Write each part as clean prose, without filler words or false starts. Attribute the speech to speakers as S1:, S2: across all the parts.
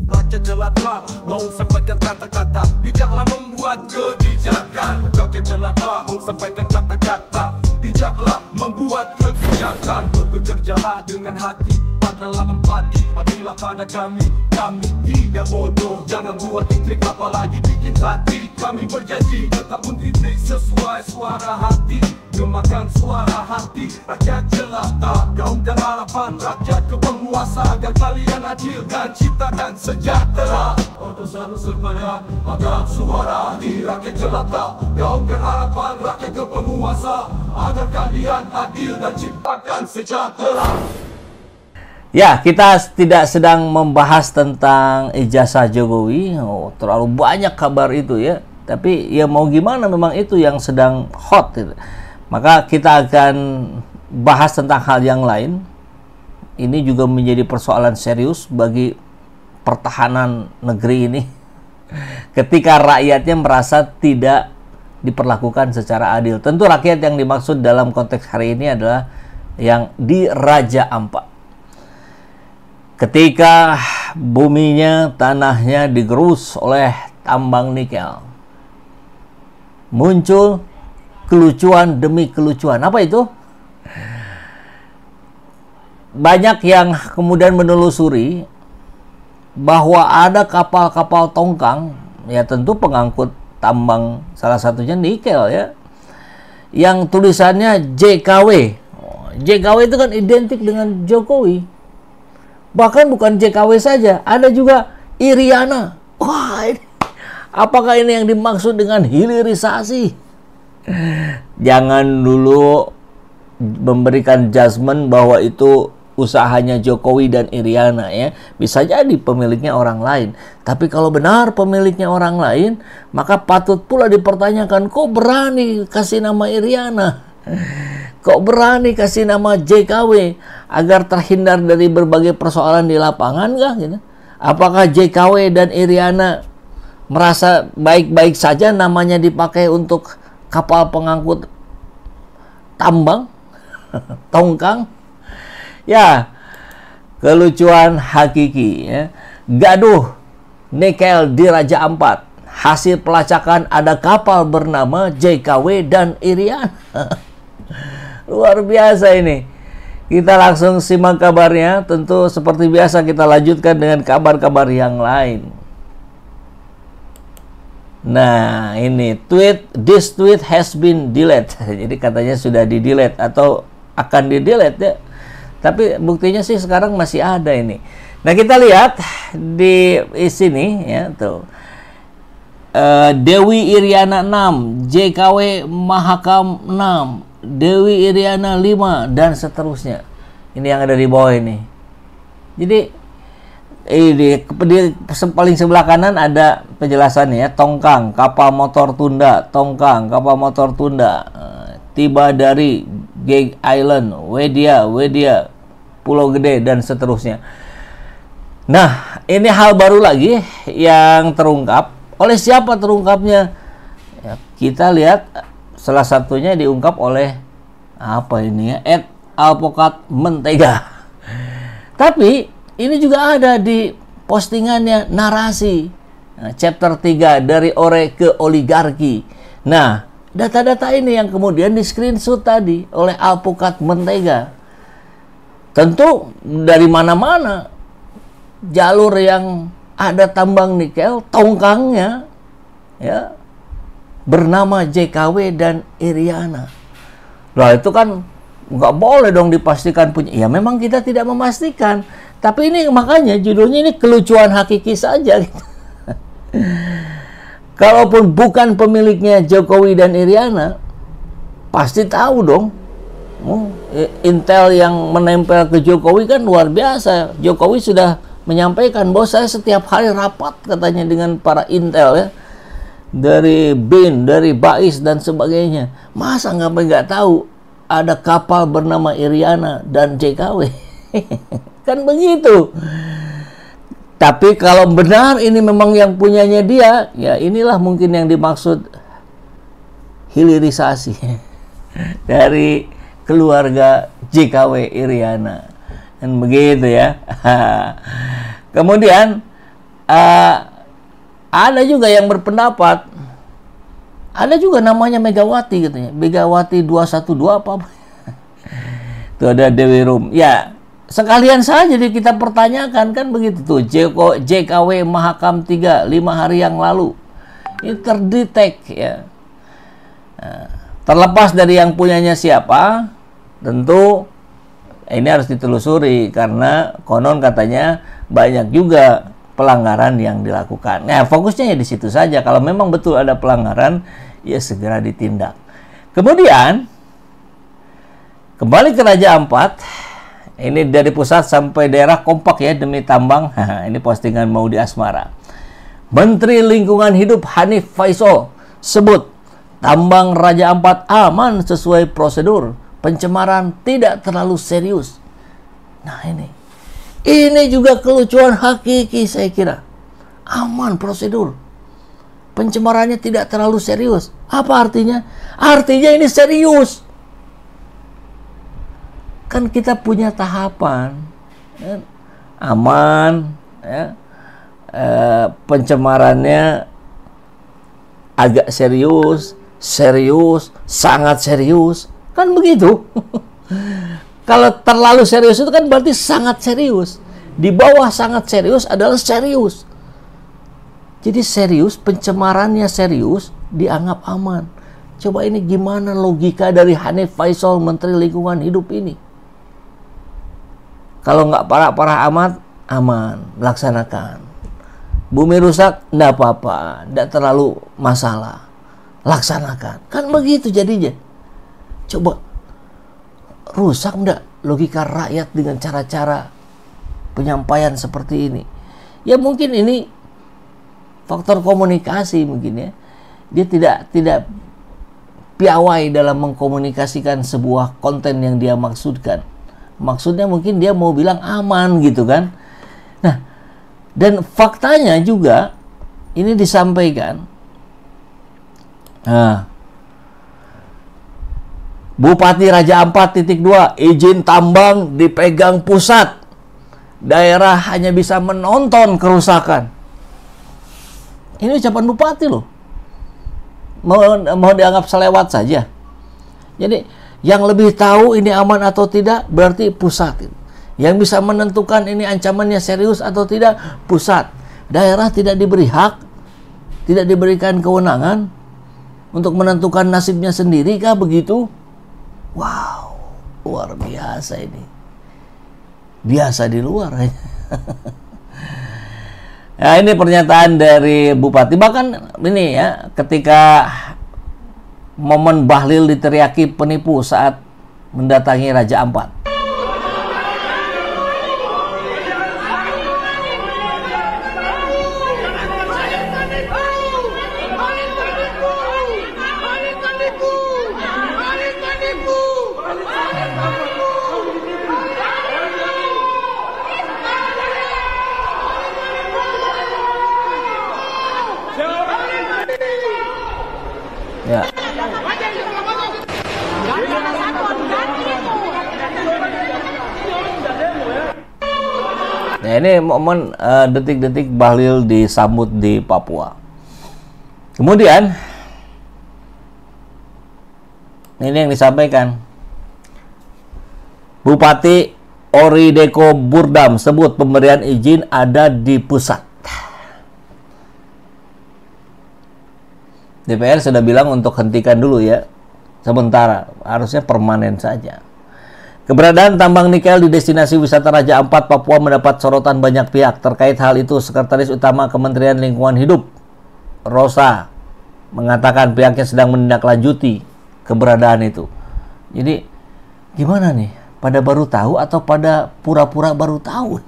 S1: Rakyat jelata mau sampaikan kata-kata, bijaklah membuat kebijakan. Rakyat jelata mau sampaikan kata-kata, bijaklah membuat kebijakan. Bekerjalah dengan hati, padalah empati, padilah pada kami. Kami tidak bodoh, jangan buat trik apalagi bikin hati. Kami berjanji tetap mendidik sesuai suara hati, gemakan suara hati. Rakyat jelata, kaum dan harapan rakyat ke penguasa, agar kalian adil dan ciptakan sejahtera. Untuk selalu sepada maka suara di rakyat jelata, kaum dan harapan rakyat ke penguasa, agar kalian adil dan ciptakan sejahtera.
S2: Ya, kita tidak sedang membahas tentang ijazah Jokowi. Terlalu banyak kabar itu ya. Tapi ya mau gimana, memang itu yang sedang hot gitu. Maka kita akan bahas tentang hal yang lain. Ini juga menjadi persoalan serius bagi pertahanan negeri ini. Ketika rakyatnya merasa tidak diperlakukan secara adil. Tentu rakyat yang dimaksud dalam konteks hari ini adalah yang di Raja Ampat. Ketika buminya, tanahnya digerus oleh tambang nikel, muncul kelucuan demi kelucuan. Apa itu? Banyak yang kemudian menelusuri bahwa ada kapal-kapal tongkang, ya tentu pengangkut tambang, salah satunya nikel ya, yang tulisannya JKW. JKW itu kan identik dengan Jokowi. Bahkan bukan JKW saja, ada juga Iriana. Wah, ini, apakah ini yang dimaksud dengan hilirisasi? Jangan dulu memberikan judgement bahwa itu usahanya Jokowi dan Iriana ya. Bisa jadi pemiliknya orang lain. Tapi kalau benar pemiliknya orang lain, maka patut pula dipertanyakan, kok berani kasih nama Iriana? Kok berani kasih nama JKW agar terhindar dari berbagai persoalan di lapangan kah? Gitu. Apakah JKW dan Iriana merasa baik-baik saja namanya dipakai untuk kapal pengangkut tambang, tongkang? Ya, kelucuan hakiki ya. Gaduh nikel di Raja Ampat. Hasil pelacakan ada kapal bernama JKW dan Iriana. Luar biasa ini. Kita langsung simak kabarnya. Tentu seperti biasa kita lanjutkan dengan kabar-kabar yang lain. Nah, ini this tweet has been deleted. Jadi katanya sudah di-delete atau akan di-delete ya. Tapi buktinya sih sekarang masih ada ini. Nah, kita lihat di sini ya tuh. Dewi Iriana 6, JKW Mahakam 6, Dewi Iriana 5, dan seterusnya. Ini yang ada di bawah ini. Jadi di paling sebelah kanan ada penjelasannya ya. Tongkang, kapal motor tunda. Tongkang, kapal motor tunda. Tiba dari Gag Island, Wedia, Pulau Gede, dan seterusnya. Nah, ini hal baru lagi yang terungkap. Oleh siapa terungkapnya? Ya, kita lihat salah satunya diungkap oleh apa ini ya? Alpokat Mentega. Tapi ini juga ada di postingannya Narasi. Nah, chapter 3 dari Ore ke Oligarki. Nah, data-data ini yang kemudian di screenshot tadi oleh Alpokat Mentega. Tentu dari mana-mana jalur yang ada tambang nikel, tongkangnya ya bernama JKW dan Iriana. Lah itu kan nggak boleh dong dipastikan punya. Ya memang kita tidak memastikan. Tapi ini makanya judulnya ini kelucuan hakiki saja. Gitu. Kalaupun bukan pemiliknya Jokowi dan Iriana, pasti tahu dong. Intel yang menempel ke Jokowi kan luar biasa. Jokowi sudah menyampaikan bahwa saya setiap hari rapat katanya dengan para Intel ya, dari BIN, dari BAIS dan sebagainya. Masa nggak tahu ada kapal bernama Iriana dan JKW? Kan begitu. Tapi kalau benar ini memang yang punyanya dia, ya inilah mungkin yang dimaksud hilirisasi dari keluarga JKW Iriana. Kan begitu ya. Kemudian ada juga yang berpendapat, ada juga namanya Megawati katanya, Megawati 212 apa? Itu ada Dewi Rum. Ya, sekalian saja kita pertanyakan kan begitu tuh. JKW Mahakam 3 5 hari yang lalu ini terdetek ya. Nah, terlepas dari yang punyanya siapa, tentu ini harus ditelusuri karena konon katanya banyak juga pelanggaran yang dilakukan. Nah, fokusnya ya di situ saja. Kalau memang betul ada pelanggaran, ya segera ditindak. Kemudian kembali ke Raja Ampat. Ini dari pusat sampai daerah kompak ya demi tambang. Ini postingan mau di Asmara. Menteri Lingkungan Hidup Hanif Faisal sebut tambang Raja Ampat aman sesuai prosedur. Pencemaran tidak terlalu serius. Nah ini juga kelucuan hakiki saya kira. Aman prosedur. Pencemarannya tidak terlalu serius. Apa artinya? Artinya ini serius. Kan kita punya tahapan ya, aman ya, pencemarannya agak serius, sangat serius, kan begitu. Kalau terlalu serius itu kan berarti sangat serius. Di bawah sangat serius adalah serius. Jadi serius, pencemarannya serius, dianggap aman. Coba ini gimana logika dari Hanif Faisal, Menteri Lingkungan Hidup ini? Kalau nggak parah-parah amat, aman, laksanakan. Bumi rusak, nggak apa-apa, nggak terlalu masalah, laksanakan. Kan begitu jadinya. Coba, rusak nggak logika rakyat dengan cara-cara penyampaian seperti ini? Ya mungkin ini faktor komunikasi mungkin ya. Dia tidak piawai dalam mengkomunikasikan sebuah konten yang dia maksudkan. Maksudnya mungkin dia mau bilang aman gitu kan. Nah, dan faktanya juga ini disampaikan. Nah, Bupati Raja Ampat 2 izin tambang dipegang pusat. Daerah hanya bisa menonton kerusakan. Ini ucapan bupati loh. Mau dianggap selewat saja. Jadi yang lebih tahu ini aman atau tidak berarti pusat. Yang bisa menentukan ini ancamannya serius atau tidak pusat. Daerah tidak diberi hak, tidak diberikan kewenangan untuk menentukan nasibnya sendiri kah begitu? Wow, luar biasa ini. Biasa di luar. Nah, ini pernyataan dari Bupati. Bahkan ini ya, ketika momen Bahlil diteriaki penipu saat mendatangi Raja Ampat. Ya. Nah, ini momen detik-detik Bahlil disambut di Papua. Kemudian ini yang disampaikan Bupati Ori Deko Burdam sebut pemberian izin ada di pusat. DPR sudah bilang untuk hentikan dulu ya, sementara, harusnya permanen saja. Keberadaan tambang nikel di destinasi wisata Raja Ampat, Papua mendapat sorotan banyak pihak. Terkait hal itu, Sekretaris Utama Kementerian Lingkungan Hidup, Rosa, mengatakan pihaknya sedang menindaklanjuti keberadaan itu. Jadi, gimana nih? Pada baru tahu atau pada pura-pura baru tahu?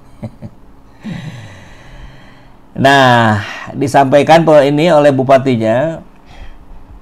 S2: Nah, disampaikan ini oleh bupatinya,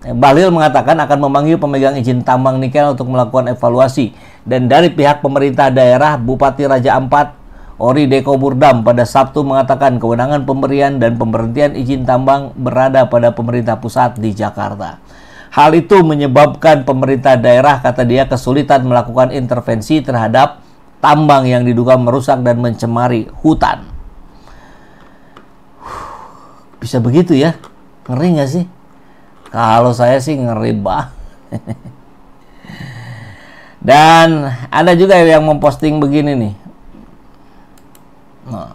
S2: Bahlil mengatakan akan memanggil pemegang izin tambang nikel untuk melakukan evaluasi. Dan dari pihak pemerintah daerah, Bupati Raja Ampat, Ori Deko Burdam, pada Sabtu mengatakan kewenangan pemberian dan pemberhentian izin tambang berada pada pemerintah pusat di Jakarta. Hal itu menyebabkan pemerintah daerah, kata dia, kesulitan melakukan intervensi terhadap tambang yang diduga merusak dan mencemari hutan. Bisa begitu ya? Ngeri nggak sih? Kalau saya sih ngeri banget. Dan ada juga yang memposting begini nih. Nah,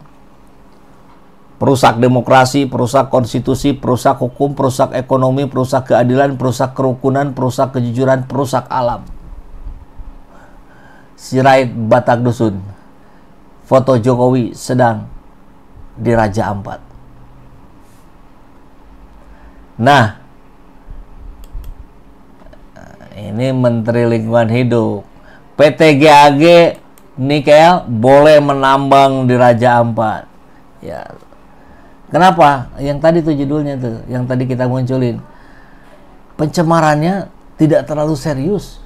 S2: perusak demokrasi, perusak konstitusi, perusak hukum, perusak ekonomi, perusak keadilan, perusak kerukunan, perusak kejujuran, perusak alam. Sirait Batak Dusun. Foto Jokowi sedang di Raja Ampat. Nah, ini Menteri Lingkungan Hidup. PT GAG nikel boleh menambang di Raja Ampat. Ya. Kenapa? Yang tadi tuh judulnya tuh, yang tadi kita munculin. Pencemarannya tidak terlalu serius.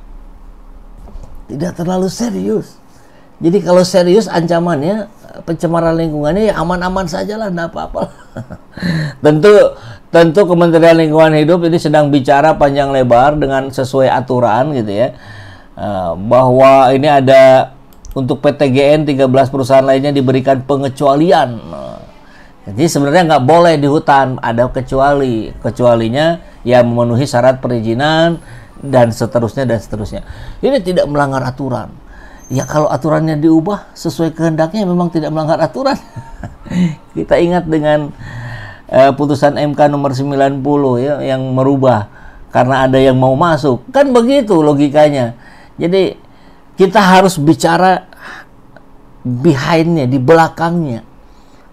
S2: Tidak terlalu serius. Jadi kalau serius ancamannya, pencemaran lingkungannya ya aman-aman sajalah, enggak apa-apa. Tentu Kementerian Lingkungan Hidup ini sedang bicara panjang lebar dengan sesuai aturan gitu ya. Bahwa ini ada untuk PTGN 13 perusahaan lainnya diberikan pengecualian. Jadi sebenarnya nggak boleh di hutan, ada kecualinya ya memenuhi syarat perizinan dan seterusnya dan seterusnya. Ini tidak melanggar aturan. Ya kalau aturannya diubah sesuai kehendaknya memang tidak melanggar aturan. Kita ingat dengan putusan MK nomor 90 ya yang merubah karena ada yang mau masuk. Kan begitu logikanya. Jadi kita harus bicara behind-nya, di belakangnya.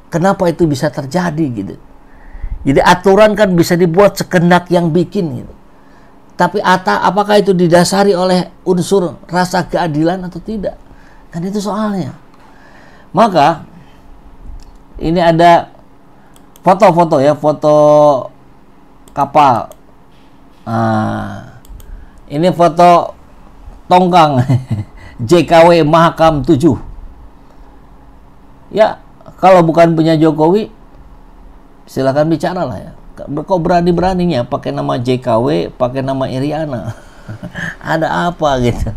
S2: Kenapa itu bisa terjadi gitu. Jadi aturan kan bisa dibuat sekehendak yang bikin gitu. Tapi apakah itu didasari oleh unsur rasa keadilan atau tidak? Kan itu soalnya. Maka ini ada foto-foto ya, foto kapal. Ini foto tongkang JKW Mahakam 7. Ya, kalau bukan punya Jokowi, silakan bicara lah ya. Kok berani-beraninya pakai nama JKW, pakai nama Iriana? Ada apa gitu?